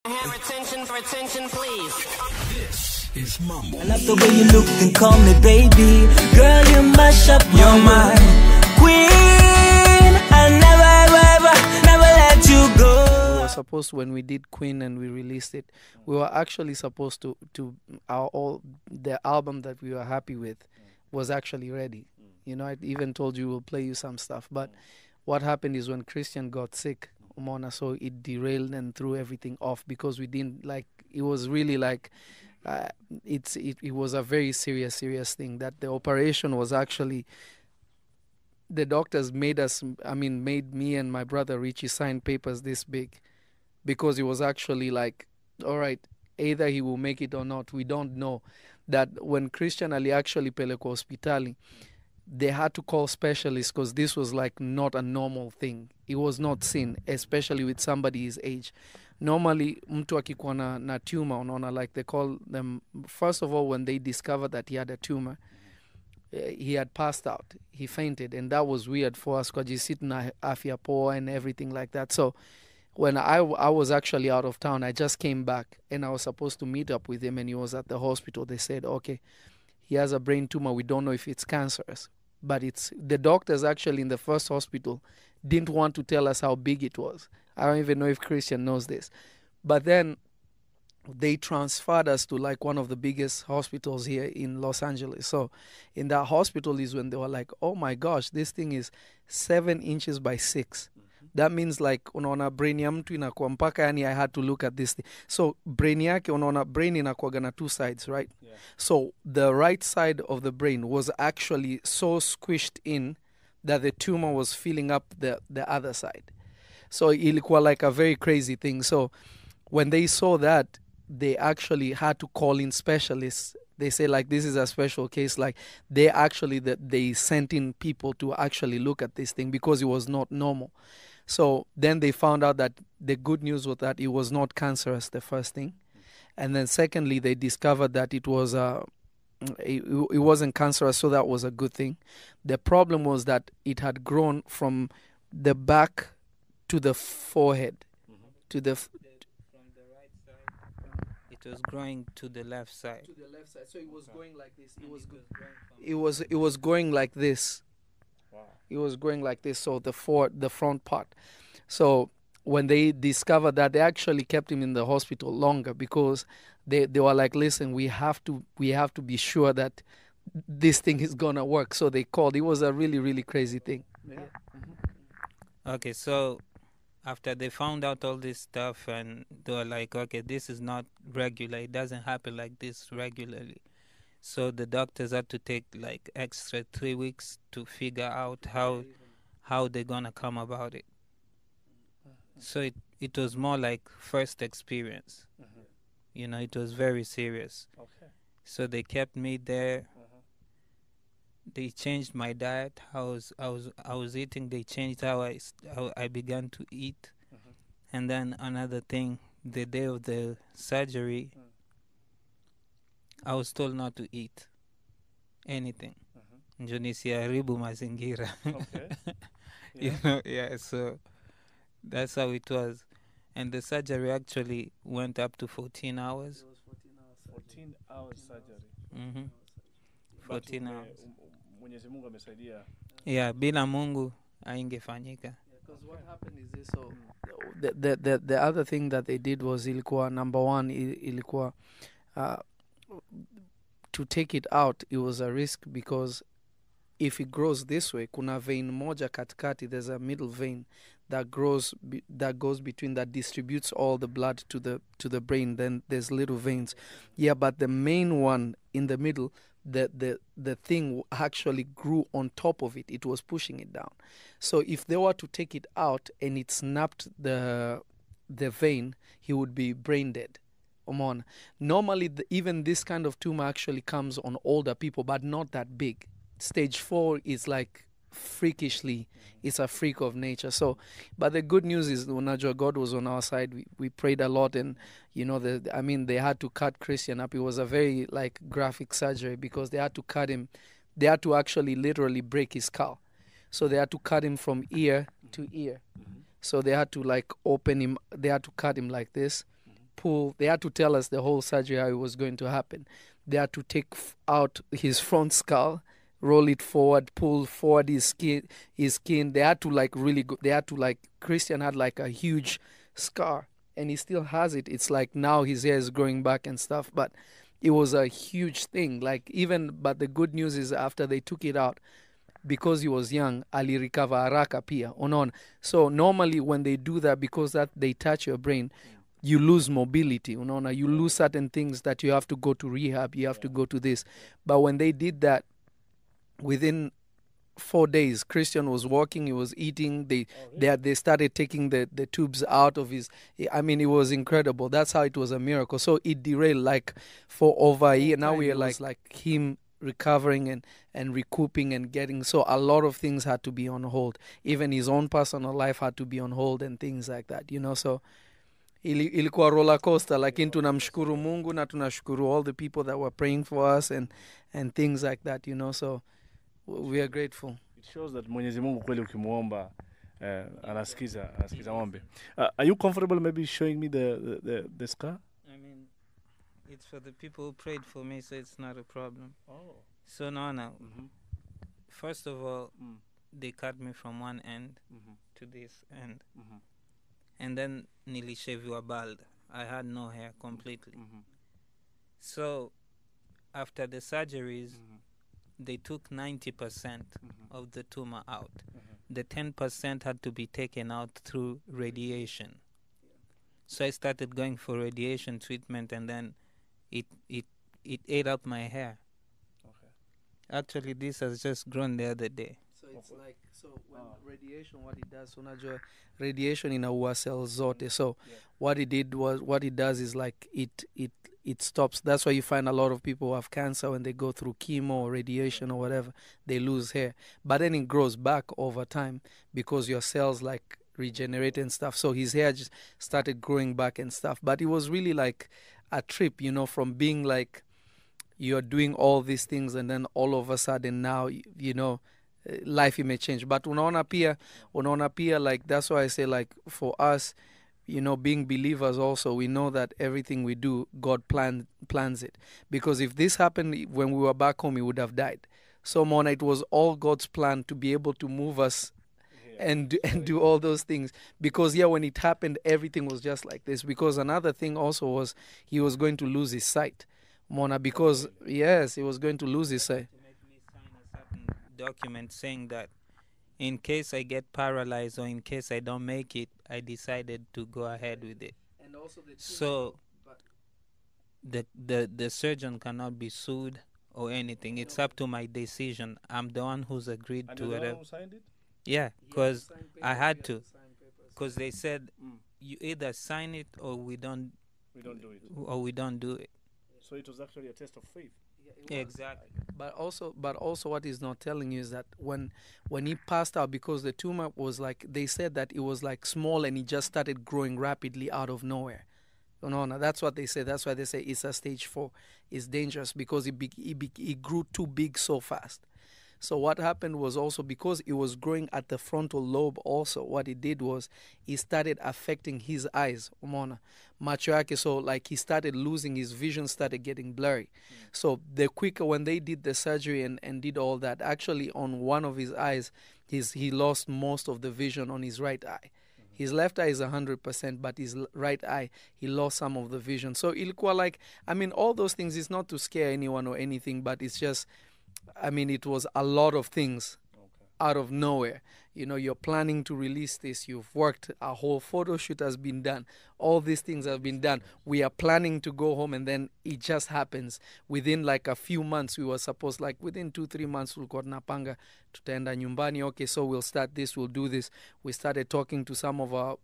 have attention, please. This is Mambo. I love the way you look and call me baby. Girl, you mash up my queen. I never let you go. We were supposed, when we did Queen and we released it, we were actually supposed to the album that we were happy with was actually ready. You know, I even told you we'll play you some stuff. But what happened is when Christian got sick, Umona, so it derailed and threw everything off because we didn't like. It was really like, it was a very serious thing. That the operation was actually, the doctors made me and my brother Richie sign papers this big, because it was actually like, all right, either he will make it or not. We don't know. That when Christian Ali actually peleko hospitali, they had to call specialists because this was like not a normal thing. It was not seen, especially with somebody his age. Normally, mtu akikuwa na tumor, unaona, like they call them, first of all, when they discovered that he had a tumor, he had passed out. He fainted, and that was weird for us because he's sitting afya poa and everything like that. So when I was actually out of town, I just came back, and I was supposed to meet up with him, and he was at the hospital. They said, okay, he has a brain tumor. We don't know if it's cancerous. But the doctors actually in the first hospital didn't want to tell us how big it was. I don't even know if Christian knows this. But then they transferred us to like one of the biggest hospitals here in Los Angeles. So in that hospital is when they were like, oh my gosh, this thing is 7 inches by 6. That means like unaona brain ya mtu inakuwa mpaka, yani I had to look at this thing. So brain yake unaona brain inakuwa na 2 sides, right? Yeah. So the right side of the brain was actually so squished in that the tumor was filling up the other side. So ilikuwa like a very crazy thing. So when they saw that, they actually had to call in specialists. They say like this is a special case. Like they sent in people to actually look at this thing because it was not normal. So then they found out that the good news was that it was not cancerous, the first thing. And then secondly, they discovered that it wasn't cancerous, so that was a good thing. The problem was that it had grown from the back to the forehead. From the right side, it was growing to the left side. To the left side, so it was going like this. It was going like this. Wow. It was going like this, so the front part. So when they discovered that, they actually kept him in the hospital longer because they were like, listen, we have to be sure that this thing is gonna work. So they called. It was a really, really crazy thing. Yeah. Okay, so after they found out all this stuff, and they were like, okay, this is not regular. It doesn't happen like this regularly. So the doctors had to take like extra 3 weeks to figure out how they're gonna come about it. So it was more like first experience. You know, it was very serious. Okay. So they kept me there. They changed my diet. I was eating. They changed how I began to eat. And then another thing, the day of the surgery, I was told not to eat anything. Njo nisiharibu mazingira. Okay. You know, yeah, so that's how it was. And the surgery actually went up to 14 hours. It was 14 hours surgery. 14 hours. Mwenyezi Mungu amesaidia. Yeah, bila Mungu haingefanyika. Because what happened is this, so the other thing that they did was ilikuwa, number one, ilikuwa to take it out, it was a risk because if it grows this way, kuna vein moja katikati, there's a middle vein that goes between, that distributes all the blood to the brain. Then there's little veins. Yeah, but the main one in the middle, the thing actually grew on top of it. It was pushing it down. So if they were to take it out and it snapped the vein, he would be brain dead. Normally, even this kind of tumor actually comes on older people, but not that big. Stage 4 is like freakishly, it's a freak of nature. So, but the good news is, unajua, God was on our side. We prayed a lot, and you know, they had to cut Christian up. It was a very like graphic surgery because they had to cut him. They had to actually literally break his skull. So they had to cut him from ear to ear. So they had to like open him. They had to cut him like this, pull, they had to tell us the whole surgery, how it was going to happen. They had to take out his front skull, roll it forward, pull forward his skin. They had to like really go, they had to like, Christian had like a huge scar and he still has it. It's like now his hair is growing back and stuff, but it was a huge thing. Like but the good news is after they took it out, because he was young, ali recover haraka pia, unaona. So normally when they do that, because that they touch your brain, you lose mobility, unaona. You lose certain things that you have to go to rehab, you have to go to this. But when they did that, within 4 days, Christian was walking, he was eating. They started taking the tubes out of his. I mean, it was incredible. That's how it was a miracle. So it derailed like for over a year. Now we are like him recovering and recouping and getting. So a lot of things had to be on hold. Even his own personal life had to be on hold and things like that, you know. So ilikuwa roller coaster, lakini tunamshukuru Mungu na tunashukuru all the people that were praying for us and things like that, you know. So we are grateful. It shows that Mwenyezi Mungu kweli ukimuomba anasikiza maombi. Are you comfortable maybe showing me the scar? I mean, it's for the people who prayed for me, so it's not a problem. Oh. So now, first of all, they cut me from one end to this end. And then nilisheviwa bald. I had no hair completely. So after the surgeries, they took 90% of the tumor out. The 10% had to be taken out through radiation. So I started going for radiation treatment, and then it ate up my hair. Okay. Actually, this has just grown the other day. So it's like, so when radiation, what it does, unajua radiation inaua cells zote. So what it does is like it stops. That's why you find a lot of people who have cancer, when they go through chemo or radiation or whatever, they lose hair. But then it grows back over time because your cells like regenerate and stuff. So his hair just started growing back and stuff. But it was really like a trip, you know, from being like you're doing all these things and then all of a sudden now, you know, life may change. But unaona pia, like, that's why I say, like, for us, you know, being believers also, we know that everything we do, God plans it. Because if this happened when we were back home, he would have died. So, Mona, it was all God's plan to be able to move us and do all those things. Because, when it happened, everything was just like this. Because another thing also was he was going to lose his sight, Mona, because, yes, he was going to lose his sight. To make me sign a certain document saying that in case I get paralyzed or in case I don't make it, I decided to go ahead with it. And also the surgeon cannot be sued or anything. It's up to my decision. I'm the one who's agreed to it. Who signed it? Yeah, because I had to. Because they said you either sign it or we don't do it. Or we don't do it. So it was actually a test of faith. Exactly. But also what he's not telling you is that when he passed out, because the tumor was like, they said that it was like small and it just started growing rapidly out of nowhere. No, that's what they say. That's why they say it's a stage 4. It's dangerous because it grew too big so fast. So what happened was also because it was growing at the frontal lobe also, what it did was it started affecting his eyes, umona, macho yake. So like he started losing his vision, started getting blurry. So the quicker when they did the surgery and did all that, actually on one of his eyes, he lost most of the vision on his right eye. His left eye is 100%, but his right eye, he lost some of the vision. So ilikuwa like, I mean, all those things is not to scare anyone or anything, but it's just, I mean, it was a lot of things out of nowhere. You know, you're planning to release this. You've worked. A whole photo shoot has been done. All these things have been done. We are planning to go home, and then it just happens. Within like a few months, we were supposed, like within 2-3 months, we'll go napanga tutaenda nyumbani. Okay, so we'll start this. We'll do this. We started talking to some of our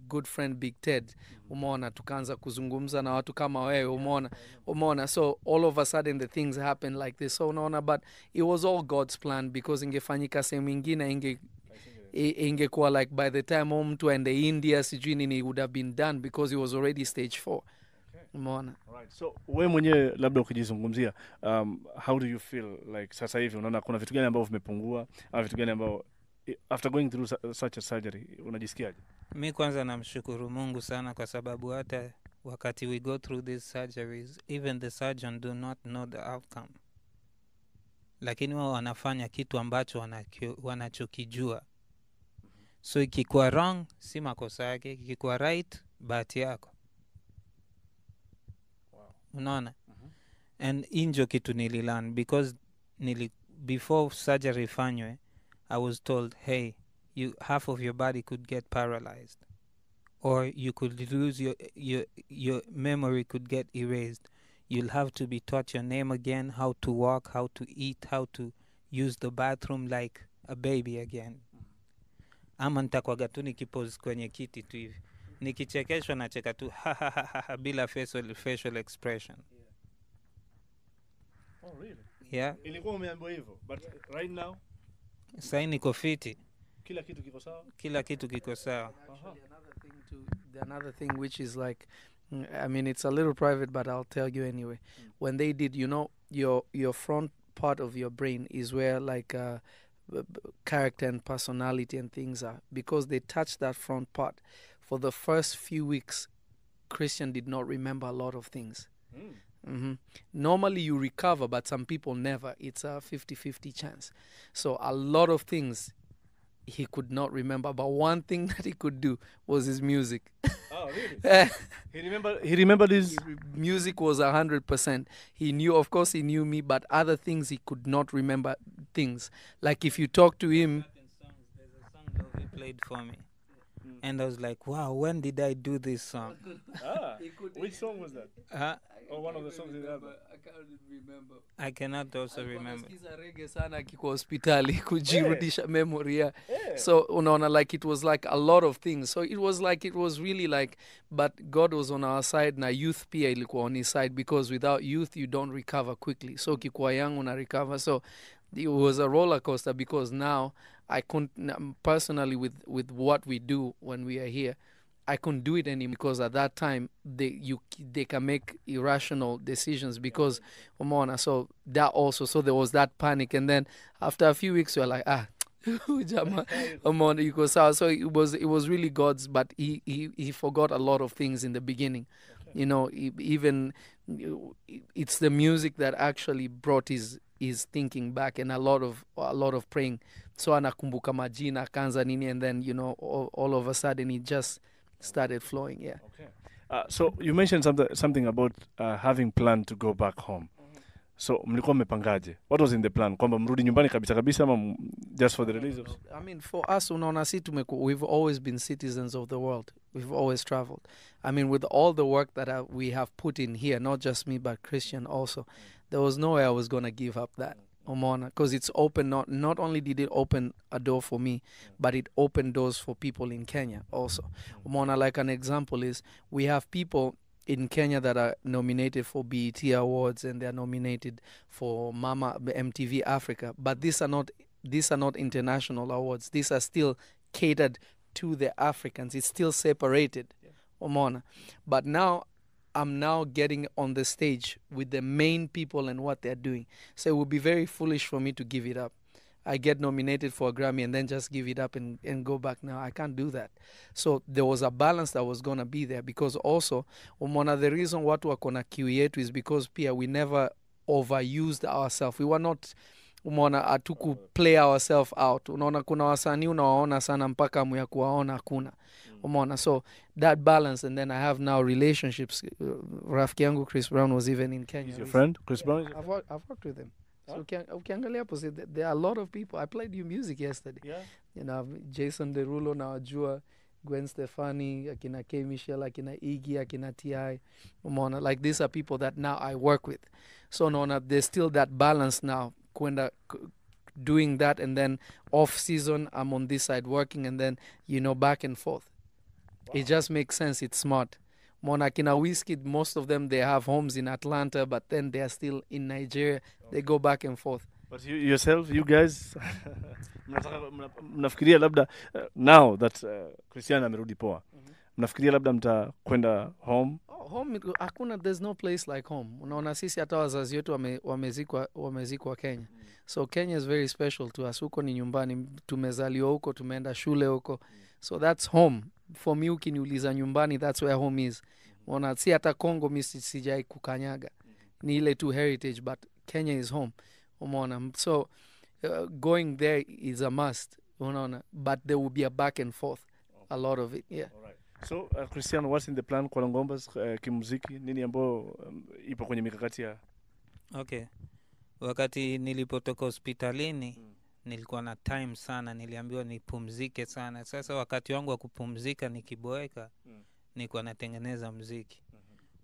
good friend Big Ted. Umeona, tukaanza kuzungumza na watu kama wewe. Umeona. So all of a sudden the things happen like this. So unaona, but it was all God's plan, because ingefanyika sehemu ingine ingekuwa like by the time mtu aende India sijui nini, would have been done because it was already stage 4. Umeona. Alright. So wewe mwenyewe labda ukijizungumzia, how do you feel like sasa hivi, unaona kuna vitu gani ambavyo vimepungua au vitu gani ambavyo after going through such a surgery unajisikiaje? Mimi kwanza namshukuru Mungu sana, kwa sababu hata wakati we go through these surgeries, even the surgeon do not know the outcome, lakini wao wanafanya kitu ambacho wanachokijua. So ikikuwa wrong si makosa yake, ikikuwa right bahati yako. Unaona? And injo kitu nililearn because before surgery ifanywe, I was told, hey, half of your body could get paralyzed, or you could lose your memory could get erased. You'll have to be taught your name again, how to walk, how to eat, how to use the bathroom like a baby again. Ama nitakwaga tu nikipose kwenye kiti tu hivi, nikichekeshwa nacheka tu bila facial expression. Oh really? Yeah. Ilikuwa umeambiwa hivyo, but right now sasa niko fiti. Kila kitu kiko sawa? Kila kitu kiko sawa. Another thing which is like, I mean, it's a little private, but I'll tell you anyway. When they did, you know, your front part of your brain is where like character and personality and things are. Because they touched that front part, for the first few weeks, Christian did not remember a lot of things. Normally you recover, but some people never. It's a 50-50 chance. So a lot of things he could not remember, but one thing that he could do was his music. Oh, really? He remembered his music was 100%. He knew, of course, he knew me, but other things he could not remember things. Like if you talk to him, there's a song Lovy played for me, and I was like, wow, when did I do this song? Which song was that? Or one of the songs in the album? I can't remember. I cannot also remember. Reggae sana kiko hospitali kujirudisha memory. So unaona, like it was like a lot of things. So it was really like, but God was on our side na youth pia ilikuwa on his side, because without youth you don't recover quickly. So kikuwa young una recover. So it was a roller coaster, because now I couldn't personally with what we do when we are here, I couldn't do it anymore, because at that time they can make irrational decisions because umona. So that also, so there was that panic, and then after a few weeks we were like, jama umona you go sour. So it was really God's, but he forgot a lot of things in the beginning. You know, even it's the music that actually brought his thinking back, and a lot of praying. So anakumbuka majina kanza nini, and then you know all of a sudden it just started flowing. Yeah. Okay. So you mentioned something about having planned to go back home. So mlikuwa mmepangaje? What was in the plan? Kwamba mrudi nyumbani kabisa ama just for the release of... I mean, for us, unaona si we've always been citizens of the world. We've always traveled. I mean, with all the work that we have put in here, not just me but Christian also, there was no way I was going to give up that. Because it's open, not only did it open a door for me, but it opened doors for people in Kenya also. Like an example is, we have people in Kenya that are nominated for BET Awards, and they're nominated for MTV Africa, but these are not international awards. These are still catered to the Africans. It's still separated. But now I'm now getting on the stage with the main people and what they're doing. So it would be very foolish for me to give it up. I get nominated for a Grammy and then just give it up and go back. Now I can't do that. So there was a balance that was going to be there, because also the reason watu wako na kiu yetu is because pia we never overused ourselves. We were not atuku play ourselves out. Unaona kuna wasanii unawaona sana mpaka amu ya kuwaona hakuna. So that balance, and then I have now relationships. Rafiki yangu Chris Brown was even in Kenya. He's your friend, Chris Brown? I've worked with him. So ukiangalia hapo, there are a lot of people. I played you music yesterday. Yeah. You know, Jason Derulo nawajua, Gwen Stefani, akina K. Michelle, akina Iggy, akina T.I. Umona. Like these are people that now I work with. So there's still that balance now. Kwenda doing that, and then off season I'm on this side working, and then back and forth. Wow. It just makes sense. It's smart. Kina Wizkid, most of them, they have homes in Atlanta, but then they are still in Nigeria. Okay. They go back and forth. But you guys, mnafikiria labda now that Christian amerudi poa, mnafikiria labda mtakwenda home? Home, there's no place like home. Unaona sisi hata wazazi wetu wamezikwa Kenya. So Kenya is very special to us. Huko ni nyumbani, tumezaliwa huko, tumeenda shule huko. So that's home. For me, ukiniuliza nyumbani, that's where home is. Unaona, si hata Congo mimi sijai kukanyaga. Ni ile tu heritage, but Kenya is home. Umeona, so going there is a must. Unaona, but there will be a back and forth, a lot of it. Yeah. All right. So Christian, what's in the plan kwa Longombas kimuziki? Nini ambao ipo kwenye mikakati ya? Okay. Wakati nilipotoka hospitalini nilikuwa na time sana, niliambiwa nipumzike sana. Sasa wakati wangu wa kupumzika nikiboeka nilikuwa natengeneza muziki.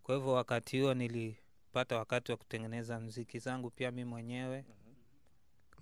Kwa hivyo wakati huo nilipata wakati wa kutengeneza muziki zangu pia mimi mwenyewe,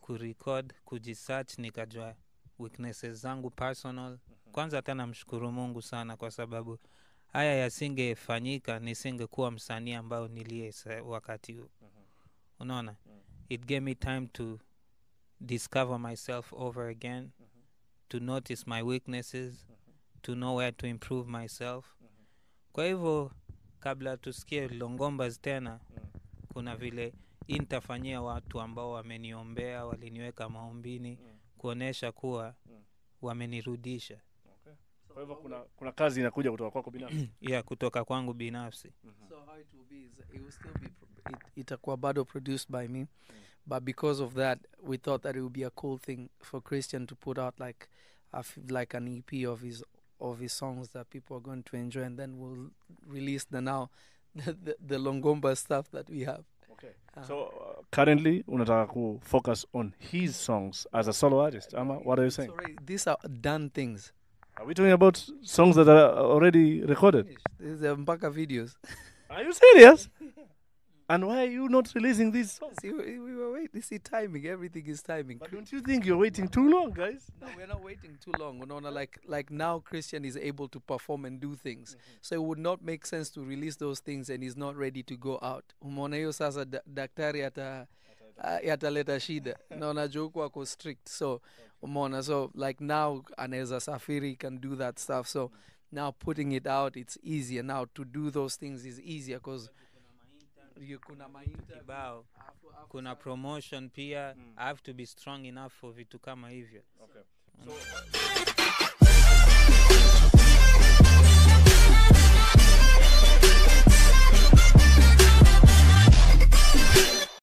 kurecord, kujisearch, nikajua weaknesses zangu personal. Kwanza tena namshukuru Mungu sana kwa sababu haya yasingefanyika nisingekuwa msanii ambao nilie wakati huo. Unaona? It gave me time to discover myself over again, to notice my weaknesses, to know where to improve myself. Kwa hivyo kabla tusikie Longombas tena, kuna vile intafanyia watu ambao wameniombea, waliniweka maombini, kuonesha kuwa wamenirudisha. Kwa hivyo kuna kazi inakuja kutoka kwako binafsi? Yeah, kutoka kwangu binafsi. So how it will be is it will still be itakuwa bado produced by me, but because of that we thought that it would be a cool thing for Christian to put out like like an EP of his songs that people are going to enjoy, and then we'll release the Longomba stuff that we have. Okay. So currently unataka ku focus on his songs as a solo artist, ama what are you saying? Sorry, these are done things. Are we talking about songs that are already recorded? These are mpaka videos. Are you serious? And why are you not releasing these songs? See, we were waiting. See, timing. Everything is timing. But don't you think you're waiting too long, guys? No, we're not waiting too long. Unaona, like now Christian is able to perform and do things. So it would not make sense to release those things and he's not ready to go out. Umeona hiyo sasa daktari ataleta shida. Unaona joku wako strict. So umeona, so like now anaweza safiri can do that stuff. So now putting it out, it's easier. Now to do those things is easier because kuna kibao, kuna promotion pia. I have to be strong enough for vitu kama hivyo. Okay. So